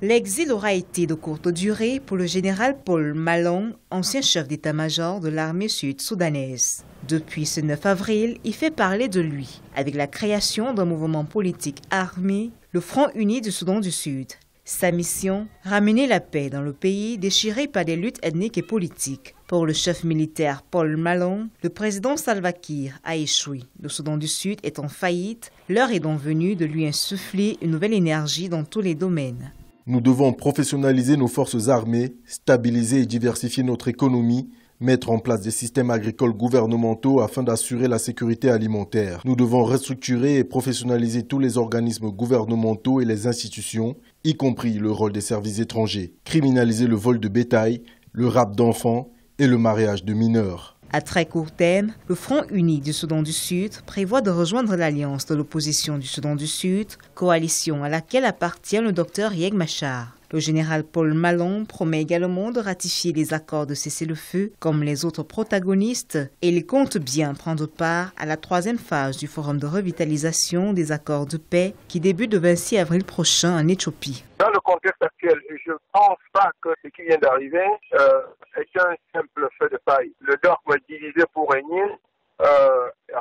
L'exil aura été de courte durée pour le général Paul Malong, ancien chef d'état-major de l'armée sud-soudanaise. Depuis ce 9 avril, il fait parler de lui, avec la création d'un mouvement politique armé, le Front uni du Soudan du Sud. Sa mission, ramener la paix dans le pays déchiré par des luttes ethniques et politiques. Pour le chef militaire Paul Malong, le président Salva Kiir a échoué. Le Soudan du Sud est en faillite, l'heure est donc venue de lui insuffler une nouvelle énergie dans tous les domaines. Nous devons professionnaliser nos forces armées, stabiliser et diversifier notre économie, mettre en place des systèmes agricoles gouvernementaux afin d'assurer la sécurité alimentaire. Nous devons restructurer et professionnaliser tous les organismes gouvernementaux et les institutions, y compris le rôle des services étrangers, criminaliser le vol de bétail, le rapt d'enfants et le mariage de mineurs. À très court terme, le Front uni du Soudan du Sud prévoit de rejoindre l'alliance de l'opposition du Soudan du Sud, coalition à laquelle appartient le docteur Riek Machar. Le général Paul Malong promet également de ratifier les accords de cessez-le-feu comme les autres protagonistes et il compte bien prendre part à la troisième phase du forum de revitalisation des accords de paix qui débute le 26 avril prochain en Éthiopie. Dans le contexte actuel, je ne pense pas que ce qui vient d'arriver est un simple feu de paille. Le dogme divisé pour régner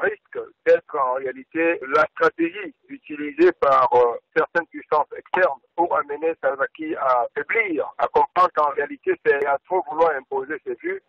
risque d'être en réalité la stratégie utilisée par certaines puissances externes pour amener Salva Kiir à faiblir, à comprendre qu'en réalité c'est à trop vouloir imposer ses vues,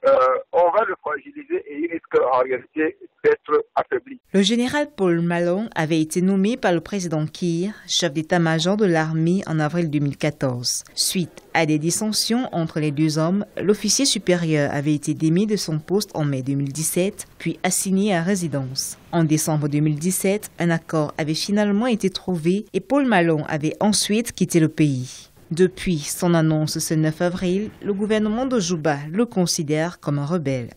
on va le fragiliser et il risque en réalité d'être affaibli. Le général Paul Malong avait été nommé par le président Kiir, chef d'état-major de l'armée en avril 2014. Suite à des dissensions entre les deux hommes, l'officier supérieur avait été démis de son poste en mai 2017, puis assigné à résidence. En décembre 2017, un accord avait finalement été trouvé et Paul Malong avait ensuite quitté le pays. Depuis son annonce ce 9 avril, le gouvernement de Juba le considère comme un rebelle.